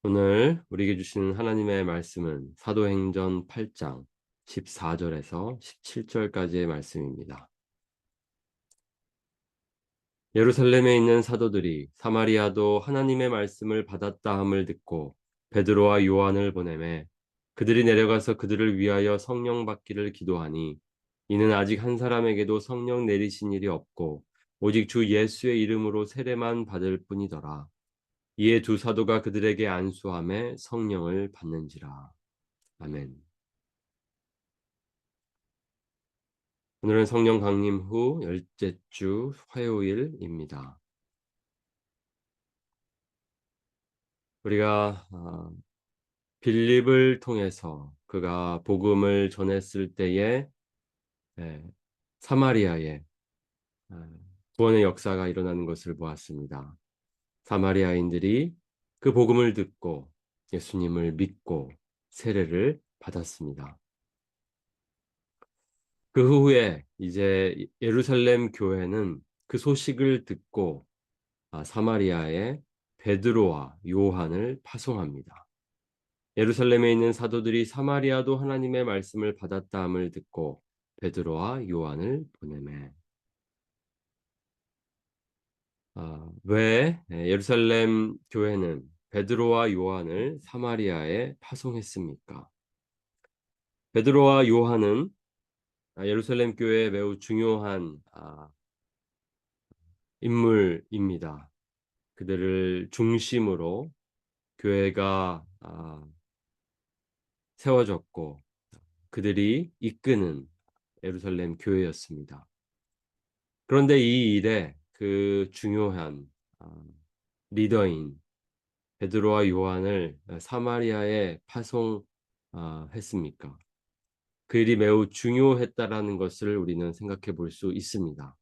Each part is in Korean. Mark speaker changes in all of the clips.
Speaker 1: 오늘 우리에게 주시는 하나님의 말씀은 사도행전 8장 14절에서 17절까지의 말씀입니다. 예루살렘에 있는 사도들이 사마리아도 하나님의 말씀을 받았다 함을 듣고 베드로와 요한을 보내매 그들이 내려가서 그들을 위하여 성령 받기를 기도하니 이는 아직 한 사람에게도 성령 내리신 일이 없고 오직 주 예수의 이름으로 세례만 받을 뿐이더라. 이에 두 사도가 그들에게 안수함에 성령을 받는지라. 아멘. 오늘은 성령 강림 후 열째 주 화요일입니다. 우리가 빌립을 통해서 그가 복음을 전했을 때에 예, 사마리아에 아, 구원의 역사가 일어나는 것을 보았습니다. 사마리아인들이 그 복음을 듣고 예수님을 믿고 세례를 받았습니다. 그 후에 이제 예루살렘 교회는 그 소식을 듣고 사마리아에 베드로와 요한을 파송합니다. 예루살렘에 있는 사도들이 사마리아도 하나님의 말씀을 받았다함을 듣고 베드로와 요한을 보내매 왜 예루살렘 교회는 베드로와 요한을 사마리아에 파송했습니까? 베드로와 요한은 예루살렘 교회에 매우 중요한 인물입니다. 그들을 중심으로 교회가 세워졌고 그들이 이끄는 예루살렘 교회였습니다. 그런데 이 일에 그 중요한 아, 리더인 베드로와 요한을 사마리아에 파송했습니까? 그 일이 매우 중요했다라는 것을 우리는 생각해 볼 수 있습니다.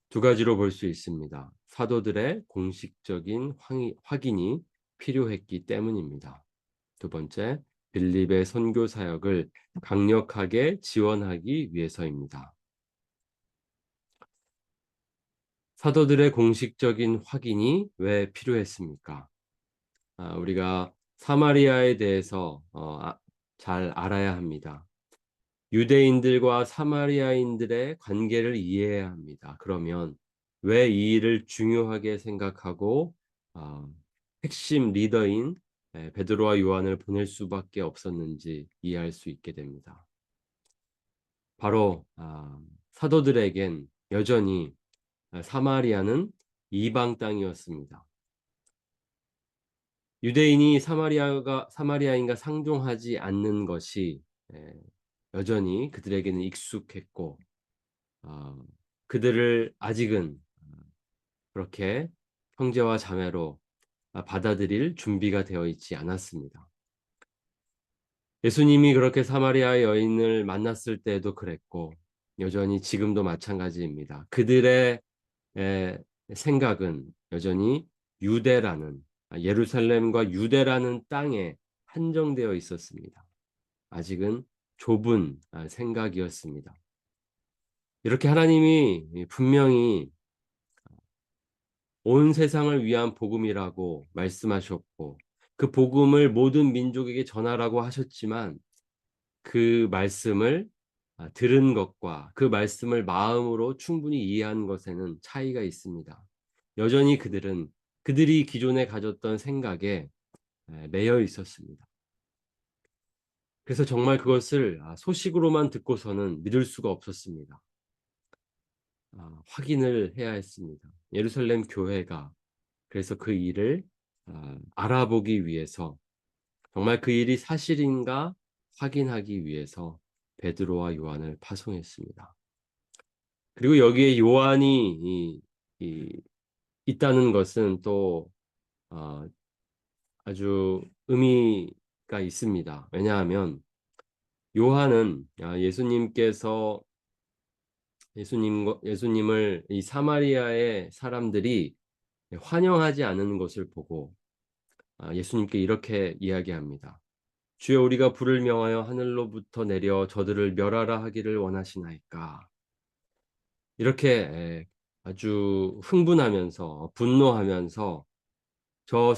Speaker 1: 두 가지로 볼 수 있습니다. 사도들의 공식적인 확인이 필요했기 때문입니다. 두 번째, 빌립의 선교 사역을 강력하게 지원하기 위해서입니다. 사도들의 공식적인 확인이 왜 필요했습니까? 우리가 사마리아에 대해서 잘 알아야 합니다. 유대인들과 사마리아인들의 관계를 이해해야 합니다. 그러면 왜 이 일을 중요하게 생각하고 어, 핵심 리더인 베드로와 요한을 보낼 수밖에 없었는지 이해할 수 있게 됩니다. 바로 사도들에겐 여전히 사마리아는 이방 땅이었습니다. 유대인이 사마리아인과 상종하지 않는 것이 여전히 그들에게는 익숙했고 어, 그들을 아직은 그렇게 형제와 자매로 받아들일 준비가 되어 있지 않았습니다. 예수님이 그렇게 사마리아 여인을 만났을 때도 그랬고 여전히 지금도 마찬가지입니다. 그들의 생각은 여전히 유대라는 예루살렘과 유대라는 땅에 한정되어 있었습니다. 아직은 좁은 생각이었습니다. 이렇게 하나님이 분명히 온 세상을 위한 복음이라고 말씀하셨고 그 복음을 모든 민족에게 전하라고 하셨지만 그 말씀을 들은 것과 그 말씀을 마음으로 충분히 이해한 것에는 차이가 있습니다. 여전히 그들이 기존에 가졌던 생각에 매여 있었습니다. 그래서 정말 그것을 소식으로만 듣고서는 믿을 수가 없었습니다. 확인을 해야 했습니다. 예루살렘 교회가 그래서 그 일을 알아보기 위해서 정말 그 일이 사실인가 확인하기 위해서 베드로와 요한을 파송했습니다. 그리고 여기에 요한이 있다는 것은 또 어, 아주 의미가 있습니다. 왜냐하면 요한은 예수님을 이 사마리아의 사람들이 환영하지 않는 것을 보고 예수님께 이렇게 이야기합니다. 주여 우리가 불을 명하여 하늘로부터 내려 저들을 멸하라 하기를 원하시나이까. 이렇게 아주 흥분하면서 분노하면서 저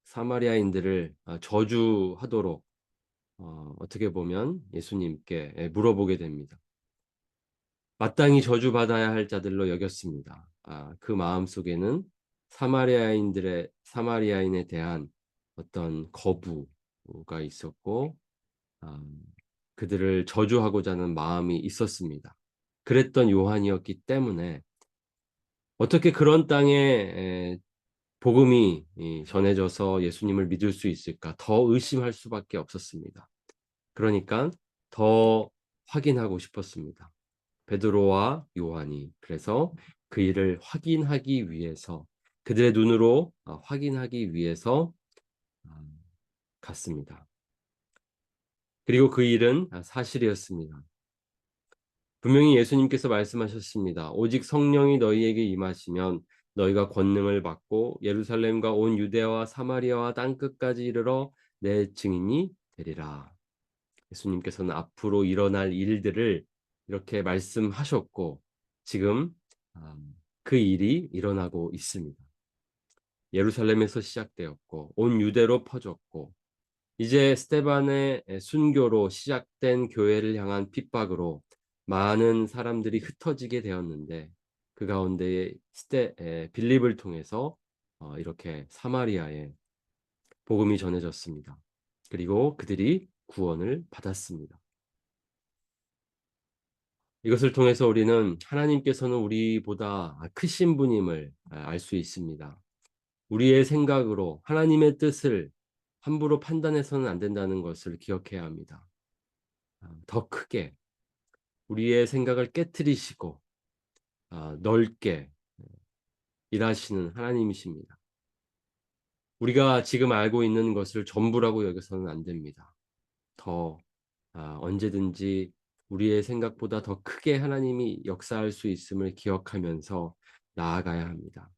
Speaker 1: 사마리아인들을 저주하도록 어떻게 보면 예수님께 물어보게 됩니다. 마땅히 저주받아야 할 자들로 여겼습니다. 그 마음 속에는 사마리아인에 대한 어떤 거부가 있었고, 아, 그들을 저주하고자 하는 마음이 있었습니다. 그랬던 요한이었기 때문에 어떻게 그런 땅에 복음이 전해져서 예수님을 믿을 수 있을까? 더 의심할 수밖에 없었습니다. 그러니까 더 확인하고 싶었습니다. 베드로와 요한이. 그래서 그 일을 확인하기 위해서, 그들의 눈으로 확인하기 위해서 아, 갔습니다. 그리고 그 일은 사실이었습니다. 분명히 예수님께서 말씀하셨습니다. 오직 성령이 너희에게 임하시면 너희가 권능을 받고 예루살렘과 온 유대와 사마리아와 땅끝까지 이르러 내 증인이 되리라. 예수님께서는 앞으로 일어날 일들을 이렇게 말씀하셨고, 지금 아, 그 일이 일어나고 있습니다. 예루살렘에서 시작되었고 온 유대로 퍼졌고, 이제 스데반의 순교로 시작된 교회를 향한 핍박으로 많은 사람들이 흩어지게 되었는데, 그 가운데 빌립을 통해서 이렇게 사마리아에 복음이 전해졌습니다. 그리고 그들이 구원을 받았습니다. 이것을 통해서 우리는 하나님께서는 우리보다 크신 분임을 알 수 있습니다. 우리의 생각으로 하나님의 뜻을 함부로 판단해서는 안 된다는 것을 기억해야 합니다. 더 크게 우리의 생각을 깨트리시고 넓게 일하시는 하나님이십니다. 우리가 지금 알고 있는 것을 전부라고 여겨서는 안 됩니다. 더 언제든지 우리의 생각보다 더 크게 하나님이 역사할 수 있음을 기억하면서 나아가야 합니다.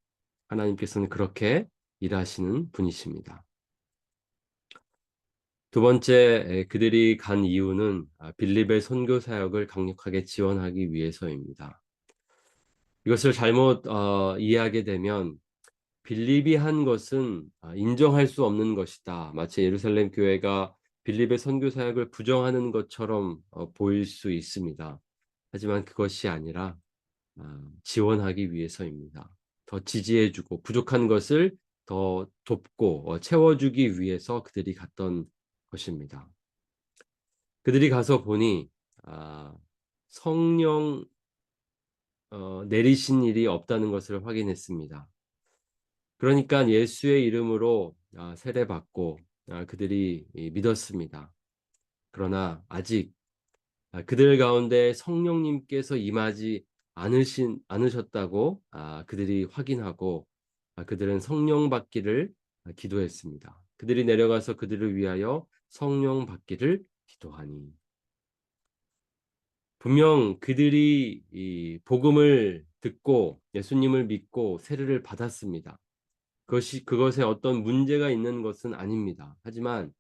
Speaker 1: 하나님께서는 그렇게 일하시는 분이십니다. 두 번째, 그들이 간 이유는 빌립의 선교 사역을 강력하게 지원하기 위해서입니다. 이것을 잘못 이해하게 되면 빌립이 한 것은 인정할 수 없는 것이다. 마치 예루살렘 교회가 빌립의 선교 사역을 부정하는 것처럼 보일 수 있습니다. 하지만 그것이 아니라 지원하기 위해서입니다. 더 지지해주고 부족한 것을 더 돕고 채워주기 위해서 그들이 갔던 것입니다. 그들이 가서 보니 성령 내리신 일이 없다는 것을 확인했습니다. 그러니까 예수의 이름으로 세례받고 그들이 믿었습니다. 그러나 아직 그들 가운데 성령님께서 임하지 않으셨다고 그들이 확인하고 그들은 성령 받기를 기도했습니다. 그들이 내려가서 그들을 위하여 성령 받기를 기도하니, 분명 그들이 이 복음을 듣고 예수님을 믿고 세례를 받았습니다. 그것에 어떤 문제가 있는 것은 아닙니다. 하지만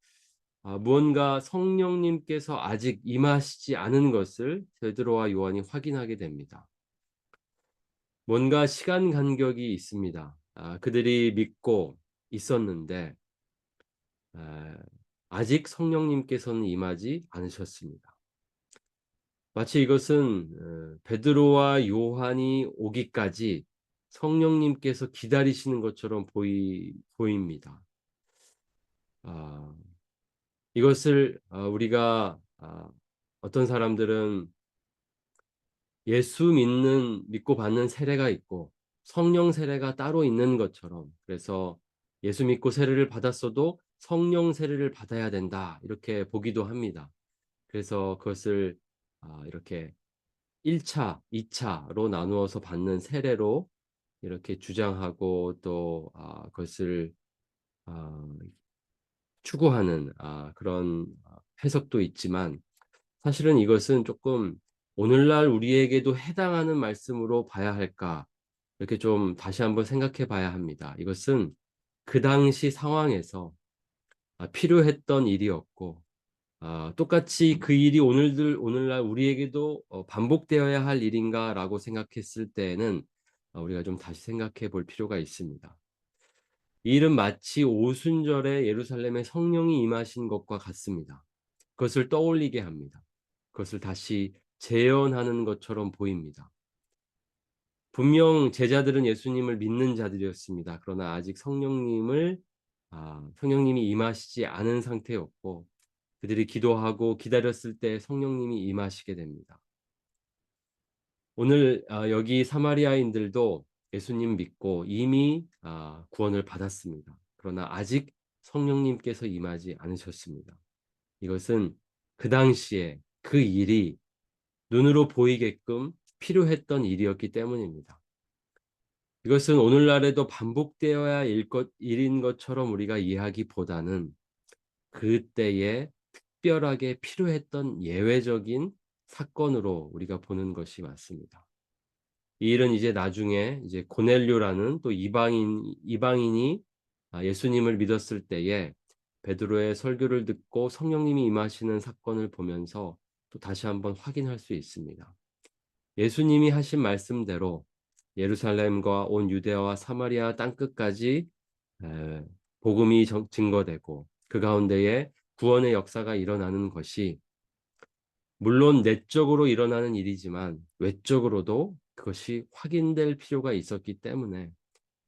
Speaker 1: 무언가 성령님께서 아직 임하시지 않은 것을 베드로와 요한이 확인하게 됩니다. 뭔가 시간 간격이 있습니다. 그들이 믿고 있었는데 아직 성령님께서는 임하지 않으셨습니다. 마치 이것은 베드로와 요한이 오기까지 성령님께서 기다리시는 것처럼 보입니다. 아, 이것을 우리가 어떤 사람들은 예수 믿고 받는 세례가 있고 성령 세례가 따로 있는 것처럼, 그래서 예수 믿고 세례를 받았어도 성령 세례를 받아야 된다 이렇게 보기도 합니다. 그래서 그것을 이렇게 1차, 2차로 나누어서 받는 세례로 이렇게 주장하고 또 그것을 추구하는 그런 해석도 있지만, 사실은 이것은 조금 오늘날 우리에게도 해당하는 말씀으로 봐야 할까, 이렇게 좀 다시 한번 생각해 봐야 합니다. 이것은 그 당시 상황에서 필요했던 일이었고, 똑같이 그 일이 오늘날 우리에게도 반복되어야 할 일인가라고 생각했을 때에는 우리가 좀 다시 생각해 볼 필요가 있습니다. 이 일은 마치 오순절에 예루살렘에 성령이 임하신 것과 같습니다. 그것을 떠올리게 합니다. 그것을 다시 재현하는 것처럼 보입니다. 분명 제자들은 예수님을 믿는 자들이었습니다. 그러나 아직 성령님이 임하시지 않은 상태였고, 그들이 기도하고 기다렸을 때 성령님이 임하시게 됩니다. 오늘 여기 사마리아인들도 예수님 믿고 이미 구원을 받았습니다. 그러나 아직 성령님께서 임하지 않으셨습니다. 이것은 그 당시에 그 일이 눈으로 보이게끔 필요했던 일이었기 때문입니다. 이것은 오늘날에도 반복되어야 일인 것처럼 우리가 이해하기보다는 그때에 특별하게 필요했던 예외적인 사건으로 우리가 보는 것이 맞습니다. 이 일은 이제 나중에 이제 고넬료라는 또 이방인이 예수님을 믿었을 때에 베드로의 설교를 듣고 성령님이 임하시는 사건을 보면서 또 다시 한번 확인할 수 있습니다. 예수님이 하신 말씀대로 예루살렘과 온 유대아와 사마리아 땅끝까지 복음이 증거되고 그 가운데에 구원의 역사가 일어나는 것이 물론 내적으로 일어나는 일이지만 외적으로도 그것이 확인될 필요가 있었기 때문에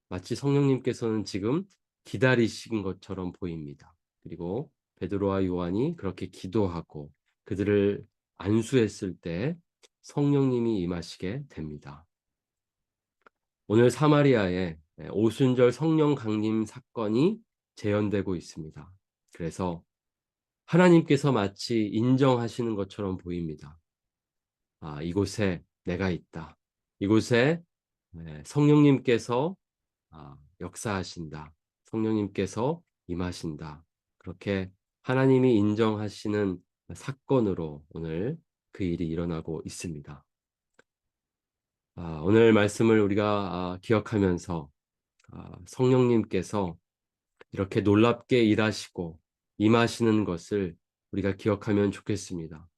Speaker 1: 마치 성령님께서는 지금 기다리신 것처럼 보입니다. 그리고 베드로와 요한이 그렇게 기도하고 그들을 안수했을 때 성령님이 임하시게 됩니다. 오늘 사마리아에 오순절 성령 강림 사건이 재현되고 있습니다. 그래서 하나님께서 마치 인정하시는 것처럼 보입니다. 이곳에 내가 있다. 이곳에 성령님께서 역사하신다. 성령님께서 임하신다. 그렇게 하나님이 인정하시는 사건으로 오늘 그 일이 일어나고 있습니다. 오늘 말씀을 우리가 기억하면서 성령님께서 이렇게 놀랍게 일하시고 임하시는 것을 우리가 기억하면 좋겠습니다.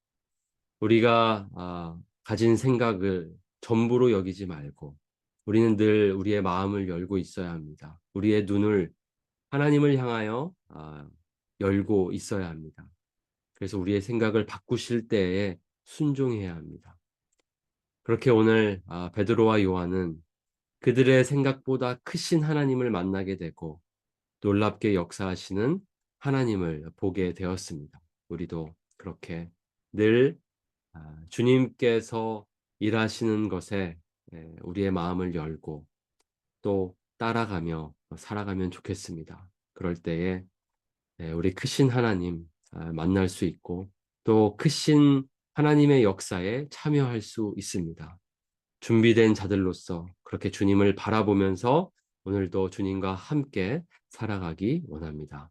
Speaker 1: 우리가 가진 생각을 전부로 여기지 말고 우리는 늘 우리의 마음을 열고 있어야 합니다. 우리의 눈을 하나님을 향하여 열고 있어야 합니다. 그래서 우리의 생각을 바꾸실 때에 순종해야 합니다. 그렇게 오늘 베드로와 요한은 그들의 생각보다 크신 하나님을 만나게 되고 놀랍게 역사하시는 하나님을 보게 되었습니다. 우리도 그렇게 늘 주님께서 일하시는 것에 우리의 마음을 열고 또 따라가며 살아가면 좋겠습니다. 그럴 때에 우리 크신 하나님 만날 수 있고 또 크신 하나님의 역사에 참여할 수 있습니다. 준비된 자들로서 그렇게 주님을 바라보면서 오늘도 주님과 함께 살아가기 원합니다.